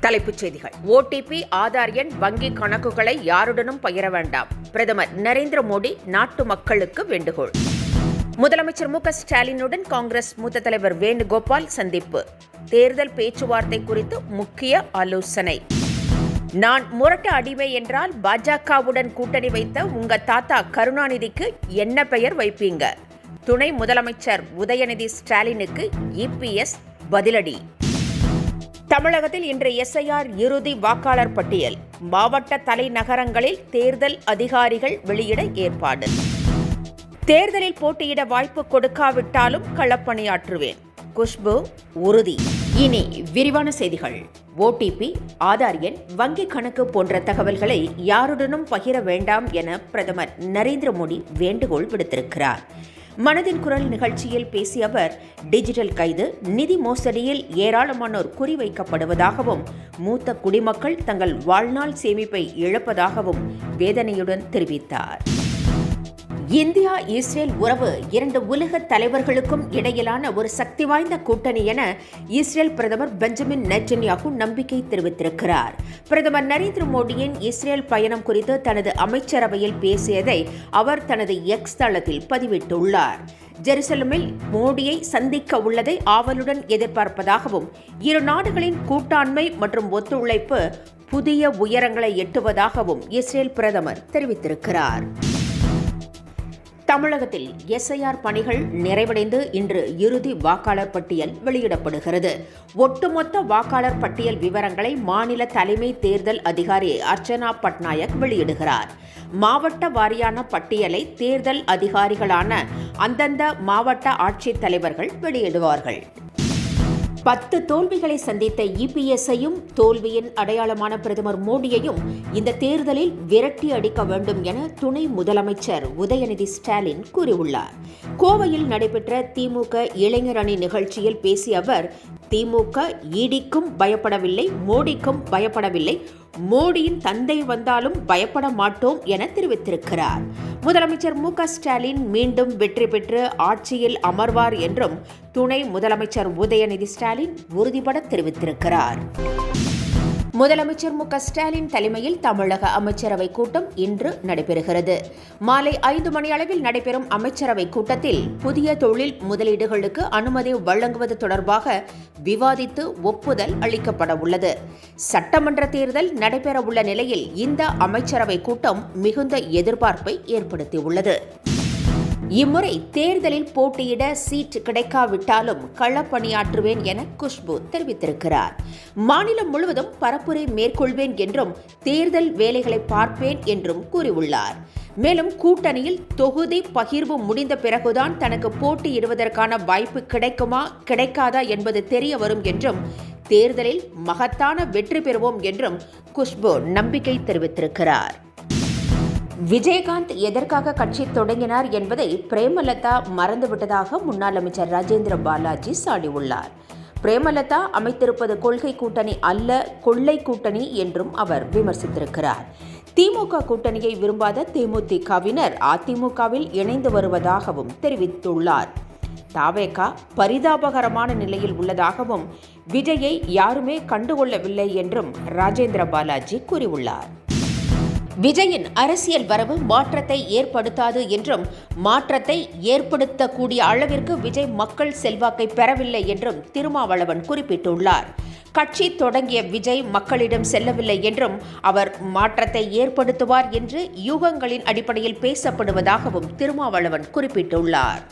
தலைப்புச் செய்திகள். ஓடிபி, ஆதார் எண், வங்கி கணக்குகளை யாருடனும் பகிர வேண்டாம். பிரதமர் நரேந்திர மோடி நாட்டு மக்களுக்கு வேண்டுகோள். முதலமைச்சர் மு க ஸ்டாலினுடன் காங்கிரஸ் மூத்த தலைவர் வேணுகோபால் சந்திப்பு. தேர்தல் பேச்சுவார்த்தை குறித்து முக்கிய ஆலோசனை. நான் முரட்டு அடிமை என்றால் பாஜகவுடன் கூட்டணி வைத்த உங்க தாத்தா கருணாநிதிக்கு என்ன பெயர் வைப்பீங்க? துணை முதலமைச்சர் உதயநிதி ஸ்டாலினுக்கு இபிஎஸ் பதிலடி. தமிழகத்தில் இன்று எஸ்ஐஆர் இறுதி வாக்காளர் பட்டியல். மாவட்ட தலைநகரங்களில் தேர்தல் அதிகாரிகள் வெளியிட ஏற்பாடு. தேர்தலில் போட்டியிட வாய்ப்பு கொடுக்காவிட்டாலும் களப்பணியாற்றுவேன், குஷ்பு உறுதி. இனி விரிவான செய்திகள். ஓடிபி, ஆதார் எண், வங்கி கணக்கு போன்ற தகவல்களை யாருடனும் பகிர வேண்டாம் என பிரதமர் நரேந்திர மோடி வேண்டுகோள் விடுத்திருக்கிறார். மனதின் குரல் நிகழ்ச்சியில் பேசிய அவர், டிஜிட்டல் கைது, நிதி மோசடியில் ஏராளமானோர் குறிவைக்கப்படுவதாகவும் மூத்த குடிமக்கள் தங்கள் வாழ்நாள் சேமிப்பை இழப்பதாகவும் வேதனையுடன் தெரிவித்தார். இந்தியா இஸ்ரேல் உறவு இரண்டு உலக தலைவர்களுக்கும் இடையிலான ஒரு சக்தி வாய்ந்த கூட்டணி என இஸ்ரேல் பிரதமர் பெஞ்சமின் நெட்டன்யாகு நம்பிக்கை தெரிவித்திருக்கிறார். பிரதமர் நரேந்திர மோடியின் இஸ்ரேல் பயணம் குறித்து தனது அமைச்சரவையில் பேசியதை அவர் தனது எக்ஸ் தளத்தில் பதிவிட்டுள்ளார். ஜெருசலமில் மோடியை சந்திக்க உள்ளதை ஆவலுடன் எதிர்பார்ப்பதாகவும் இரு நாடுகளின் கூட்டாண்மை மற்றும் ஒத்துழைப்பு புதிய உயரங்களை எட்டுவதாகவும் இஸ்ரேல் பிரதமர் தெரிவித்திருக்கிறார். தமிழகத்தில் எஸ்ஐஆர் பணிகள் நிறைவடைந்து இன்று இறுதி வாக்காளர் பட்டியல் வெளியிடப்படுகிறது. ஒட்டுமொத்த வாக்காளர் பட்டியல் விவரங்களை மாநில தலைமை தேர்தல் அதிகாரி அர்ச்சனா பட்நாயக் வெளியிடுகிறார். மாவட்ட வாரியான பட்டியலை தேர்தல் அதிகாரிகளான அந்தந்த மாவட்ட ஆட்சித் தலைவர்கள் வெளியிடுவார்கள். 10 தோல்விகளை சந்தித்த இபிஎஸ்ஐயும் தோல்வியின் அடையாளமான பிரதமர் மோடியையும் இந்த தேர்தலில் விரட்டி அடிக்க வேண்டும் என துணை முதலமைச்சர் உதயநிதி ஸ்டாலின் கூறியுள்ளார். கோவையில் நடைபெற்ற திமுக இளைஞர் அணி நிகழ்ச்சியில் பேசிய அவர், திமுக ஈடிக்கும் பயப்படவில்லை, மோடிக்கும் பயப்படவில்லை, மோடியின் தந்தை வந்தாலும் பயப்பட மாட்டோம் என தெரிவித்திருக்கிறார். முதலமைச்சர் மு க ஸ்டாலின் மீண்டும் வெற்றி பெற்று ஆட்சியில் அமர்வார் என்றும் துணை முதலமைச்சர் உதயநிதி ஸ்டாலின் உறுதிபட தெரிவித்திருக்கிறார். முதலமைச்சர் மு க ஸ்டாலின் தலைமையில் தமிழக அமைச்சரவை கூட்டம் இன்று நடைபெறுகிறது. மாலை 5 மணி அளவில் நடைபெறும் அமைச்சரவை கூட்டத்தில் புதிய தொழில் முதலீடுகளுக்கு அனுமதி வழங்குவது தொடர்பாக விவாதித்து ஒப்புதல் அளிக்கப்பட உள்ளது. சட்டமன்ற தேர்தல் நடைபெறவுள்ள நிலையில் இந்த அமைச்சரவை கூட்டம் மிகுந்த எதிர்பார்ப்பை ஏற்படுத்தியுள்ளது. இம்முறை தேர்தலில் போட்டியிட சீட் கிடைக்காவிட்டாலும் களப்பணியாற்றுவேன் என குஷ்பு தெரிவித்திருக்கிறார். மாநிலம் முழுவதும் பரப்புரை மேற்கொள்வேன் என்றும் தேர்தல் வேலைகளை பார்ப்பேன் என்றும் கூறியுள்ளார். மேலும் கூட்டணியில் தொகுதி பகிர்வு முடிந்த பிறகுதான் தனக்கு போட்டியிடுவதற்கான வாய்ப்பு கிடைக்குமா கிடைக்காதா என்பது தெரிய வரும் என்றும் தேர்தலில் மகத்தான வெற்றி பெறுவோம் என்றும் குஷ்பு நம்பிக்கை தெரிவித்திருக்கிறார். விஜயகாந்த் எதற்காக கட்சி தொடங்கினார் என்பதை பிரேமலதா மறந்துவிட்டதாக முன்னாள் அமைச்சர் ராஜேந்திர பாலாஜி சாடியுள்ளார். பிரேமலதா அமைத்திருப்பது கொள்கை கூட்டணி அல்ல, கொள்ளை கூட்டணி என்றும் அவர் விமர்சித்திருக்கிறார். திமுக கூட்டணியை விரும்பாத தேமுதிகவினர் அதிமுகவில் இணைந்து வருவதாகவும் தெரிவித்துள்ளார். தாவேகா பரிதாபகரமான நிலையில் உள்ளதாகவும் விஜயை யாருமே கண்டுகொள்ளவில்லை என்றும் ராஜேந்திர பாலாஜி கூறியுள்ளார். விஜயின் அரசியல் வரவு மாற்றத்தை ஏற்படுத்தாது என்றும் மாற்றத்தை ஏற்படுத்தக்கூடிய அளவிற்கு விஜய் மக்கள் செல்வாக்கை பெறவில்லை என்றும் திருமாவளவன் குறிப்பிட்டுள்ளார். கட்சி தொடங்கிய விஜய் மக்களிடம் செல்லவில்லை என்றும் அவர் மாற்றத்தை ஏற்படுத்துவார் என்று யூகங்களின் அடிப்படையில் பேசப்படுவதாகவும் திருமாவளவன் குறிப்பிட்டுள்ளார்.